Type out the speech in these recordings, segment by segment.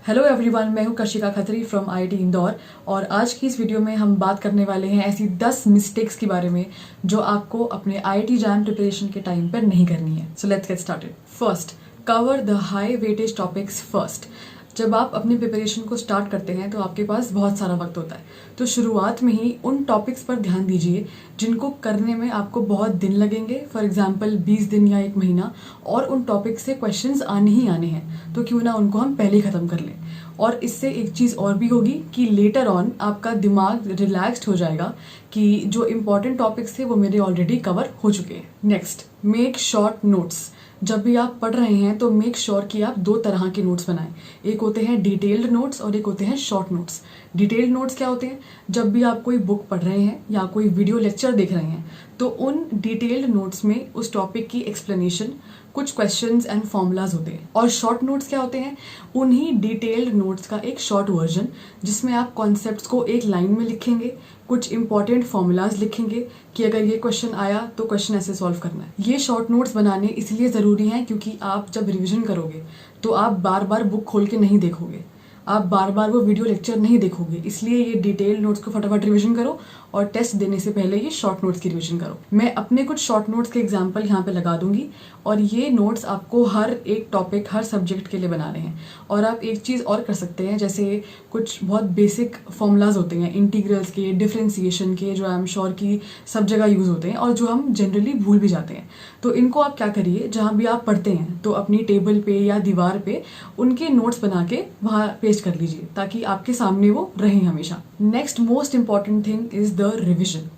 Hello everyone, मैं हूं Kashika Khatri from IIT Indore और आज की इस वीडियो में हम बात करने वाले हैं ऐसी 10 मिस्टेक्स के बारे में जो आपको अपने आईआईटी जैम प्रिपरेशन के टाइम पर नहीं करनी है। So let's get started. First, cover the high weightage topics first. जब आप अपनी प्रिपरेशन को स्टार्ट करते हैं तो आपके पास बहुत सारा वक्त होता है, तो शुरुआत में ही उन टॉपिक्स पर ध्यान दीजिए जिनको करने में आपको बहुत दिन लगेंगे, फॉर एग्जांपल 20 दिन या 1 महीना, और उन टॉपिक से क्वेश्चंस आने ही आने हैं, तो क्यों ना उनको हम पहले ही ख़त्म कर लें। और इससे एक चीज़ और भी होगी कि लेटर ऑन आपका दिमाग रिलैक्स्ड हो जाएगा कि जो इम्पॉर्टेंट टॉपिक्स थे वो मेरे ऑलरेडी कवर हो चुके हैं। Next, make short notes. जब भी आप पढ़ रहे हैं तो मेक श्योर कि आप 2 तरह के नोट्स बनाएं। एक होते हैं डिटेल्ड नोट्स और एक होते हैं शॉर्ट नोट्स। डिटेल्ड नोट्स क्या होते हैं? जब भी आप कोई बुक पढ़ रहे हैं या कोई वीडियो लेक्चर देख रहे हैं तो उन डिटेल्ड नोट्स में उस टॉपिक की एक्सप्लेनेशन, कुछ क्वेश्चंस एंड फॉर्मूलाज होते हैं। और शॉर्ट नोट्स क्या होते हैं? उन्हीं डिटेल्ड नोट्स का एक शॉर्ट वर्जन जिसमें आप कॉन्सेप्ट्स को एक लाइन में लिखेंगे, कुछ इंपॉर्टेंट फॉर्मूलाज लिखेंगे कि अगर ये क्वेश्चन आया तो क्वेश्चन ऐसे सॉल्व करना है। ये शॉर्ट नोट्स बनाने इसलिए ज़रूरी हैं क्योंकि आप जब रिवीजन करोगे तो आप बार बार बुक खोल के नहीं देखोगे, आप बार बार वो वीडियो लेक्चर नहीं देखोगे, इसलिए ये डिटेल नोट्स को फटाफट रिवीजन करो और टेस्ट देने से पहले ये शॉर्ट नोट्स की रिवीजन करो। मैं अपने कुछ शॉर्ट नोट्स के एग्जांपल यहाँ पे लगा दूंगी और ये नोट्स आपको हर एक टॉपिक, हर सब्जेक्ट के लिए बनाने हैं। और आप एक चीज़ और कर सकते हैं, जैसे कुछ बहुत बेसिक फॉर्मूलाज होते हैं इंटीग्रल्स के, डिफरेंशिएशन के, जो आई एम श्योर कि सब जगह यूज़ होते हैं और जो हम जनरली भूल भी जाते हैं। तो इनको आप क्या करिए, जहाँ भी आप पढ़ते हैं तो अपनी टेबल पे या दीवार पे उनके नोट्स बना के वहाँ पेस्ट कर लीजिए ताकि आपके सामने वो रहें हमेशा। Next most important thing is the revision.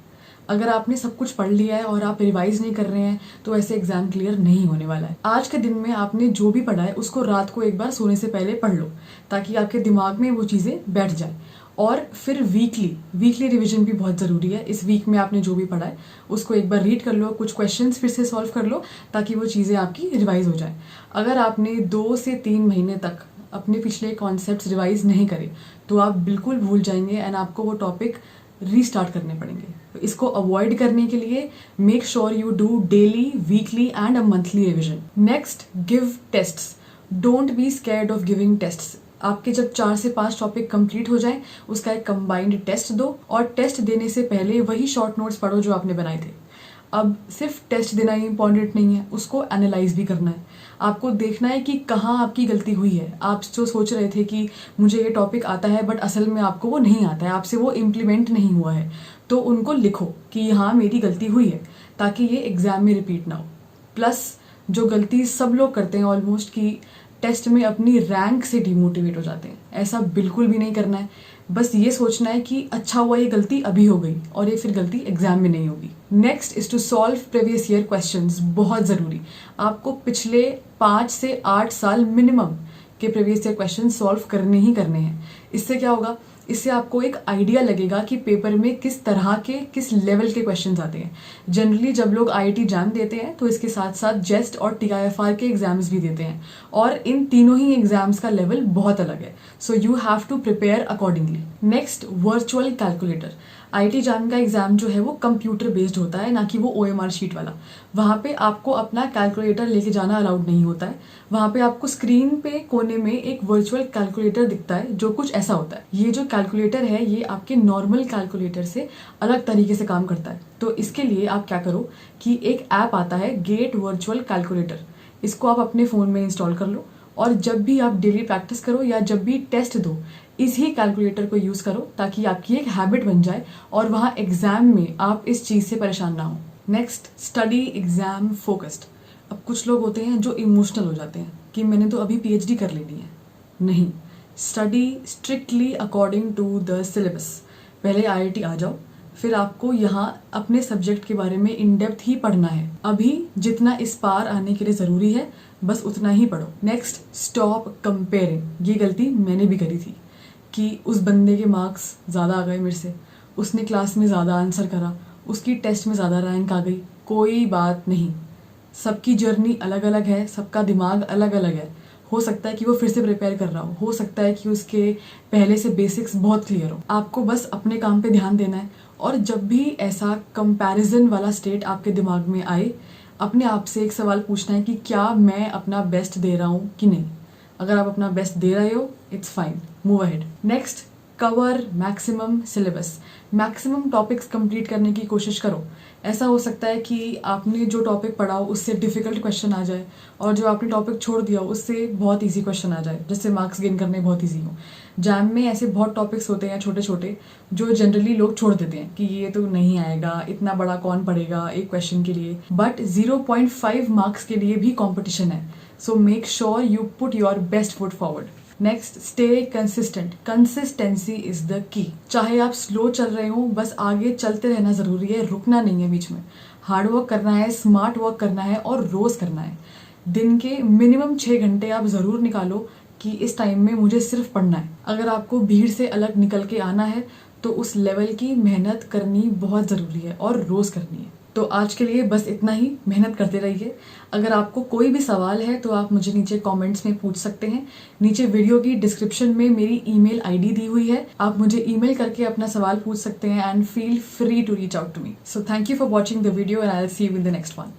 अगर आपने सब कुछ पढ़ लिया है और आप रिवाइज नहीं कर रहे हैं तो ऐसे एग्जाम क्लियर नहीं होने वाला है। आज के दिन में आपने जो भी पढ़ा है उसको रात को एक बार सोने से पहले पढ़ लो ताकि आपके दिमाग में वो चीज़ें बैठ जाए। और फिर वीकली रिवीजन भी बहुत ज़रूरी है। इस वीक में आपने जो भी पढ़ा है उसको एक बार रीड कर लो, कुछ क्वेश्चंस फिर से सॉल्व कर लो ताकि वो चीज़ें आपकी रिवाइज हो जाए। अगर आपने 2 से 3 महीने तक अपने पिछले कॉन्सेप्ट्स रिवाइज नहीं करे तो आप बिल्कुल भूल जाएंगे एंड आपको वो टॉपिक रीस्टार्ट करने पड़ेंगे। तो इसको अवॉइड करने के लिए make sure you do daily, weekly and a monthly revision. Next, give tests. Don't be scared of giving tests. आपके जब 4 से 5 टॉपिक कंप्लीट हो जाएं उसका एक कंबाइंड टेस्ट दो और टेस्ट देने से पहले वही शॉर्ट नोट्स पढ़ो जो आपने बनाए थे। अब सिर्फ टेस्ट देना ही इंपॉर्टेंट नहीं है, उसको एनालाइज भी करना है। आपको देखना है कि कहाँ आपकी गलती हुई है। आप जो सोच रहे थे कि मुझे ये टॉपिक आता है बट असल में आपको वो नहीं आता है, आपसे वो इम्प्लीमेंट नहीं हुआ है, तो उनको लिखो कि हाँ मेरी गलती हुई है ताकि ये एग्जाम में रिपीट ना हो। प्लस जो गलती सब लोग करते हैं ऑलमोस्ट, कि टेस्ट में अपनी रैंक से डिमोटिवेट हो जाते हैं, ऐसा बिल्कुल भी नहीं करना है। बस ये सोचना है कि अच्छा हुआ ये गलती अभी हो गई और ये फिर गलती एग्जाम में नहीं होगी। Next is to solve previous year questions. बहुत ज़रूरी, आपको पिछले 5 से 8 साल मिनिमम के प्रीवियस ईयर क्वेश्चन सॉल्व करने ही करने हैं। इससे क्या होगा, इससे आपको एक आइडिया लगेगा कि पेपर में किस तरह के, किस लेवल के क्वेश्चंस आते हैं। जनरली जब लोग आईआईटी जैम देते हैं तो इसके साथ साथ जेस्ट और टीआईएफआर के एग्जाम्स भी देते हैं और इन तीनों ही एग्जाम्स का लेवल बहुत अलग है। So you have to prepare accordingly. Next, virtual calculator. IIT JAM का एग्जाम जो है वो कंप्यूटर बेस्ड होता है, ना कि वो ओएमआर शीट वाला। वहाँ पे आपको अपना कैलकुलेटर लेके जाना अलाउड नहीं होता है। वहाँ पे आपको स्क्रीन पे कोने में एक वर्चुअल कैलकुलेटर दिखता है जो कुछ ऐसा होता है। ये जो कैलकुलेटर है ये आपके नॉर्मल कैलकुलेटर से अलग तरीके से काम करता है। तो इसके लिए आप क्या करो कि एक ऐप आता है गेट वर्चुअल कैलकुलेटर, इसको आप अपने फ़ोन में इंस्टॉल कर लो और जब भी आप डेली प्रैक्टिस करो या जब भी टेस्ट दो इसी कैलकुलेटर को यूज़ करो ताकि आपकी एक हैबिट बन जाए और वहाँ एग्जाम में आप इस चीज़ से परेशान ना हो। Next, study exam focused. अब कुछ लोग होते हैं जो इमोशनल हो जाते हैं कि मैंने तो अभी पीएचडी कर लेनी है। नहीं, study strictly according to the syllabus. पहले आईआईटी आ जाओ, फिर आपको यहाँ अपने सब्जेक्ट के बारे में इन डेप्थ ही पढ़ना है। अभी जितना इस पार आने के लिए ज़रूरी है बस उतना ही पढ़ो। Next, stop comparing. ये गलती मैंने भी करी थी कि उस बंदे के मार्क्स ज़्यादा आ गए मेरे से, उसने क्लास में ज़्यादा आंसर करा, उसकी टेस्ट में ज़्यादा रैंक आ गई। कोई बात नहीं, सबकी जर्नी अलग अलग है, सबका दिमाग अलग अलग है। हो सकता है कि वो फिर से प्रिपेयर कर रहा हो सकता है कि उसके पहले से बेसिक्स बहुत क्लियर हो। आपको बस अपने काम पे ध्यान देना है और जब भी ऐसा कंपैरिजन वाला स्टेट आपके दिमाग में आए अपने आप से एक सवाल पूछना है कि क्या मैं अपना बेस्ट दे रहा हूँ कि नहीं। अगर आप अपना बेस्ट दे रहे हो, it's fine, move ahead. Next, cover maximum syllabus. Maximum topics complete करने की कोशिश करो। ऐसा हो सकता है कि आपने जो टॉपिक पढ़ा हो उससे डिफिकल्ट क्वेश्चन आ जाए, और जो आपने टॉपिक छोड़ दिया हो उससे बहुत इजी क्वेश्चन आ जाए, जिससे मार्क्स गेन करने बहुत इजी हो। जैम में ऐसे बहुत टॉपिक्स होते हैं छोटे छोटे जो जनरली लोग छोड़ देते हैं कि ये तो नहीं आएगा, इतना बड़ा कौन पढ़ेगा एक क्वेश्चन के लिए। बट 0.5 मार्क्स के लिए भी कॉम्पिटिशन है, so make sure you put your best foot forward. Next, stay consistent. Consistency is the key. चाहे आप स्लो चल रहे हो, बस आगे चलते रहना जरूरी है, रुकना नहीं है बीच में। हार्ड वर्क करना है, स्मार्ट वर्क करना है और रोज करना है। दिन के मिनिमम 6 घंटे आप जरूर निकालो कि इस टाइम में मुझे सिर्फ पढ़ना है। अगर आपको भीड़ से अलग निकल के आना है तो उस लेवल की मेहनत करनी बहुत जरूरी है और रोज करनी है। तो आज के लिए बस इतना ही, मेहनत करते रहिए। अगर आपको कोई भी सवाल है तो आप मुझे नीचे कमेंट्स में पूछ सकते हैं। नीचे वीडियो की डिस्क्रिप्शन में मेरी ईमेल आईडी दी हुई है, आप मुझे ईमेल करके अपना सवाल पूछ सकते हैं and feel free to reach out to me. So thank you for watching the video and I will see you in the next one.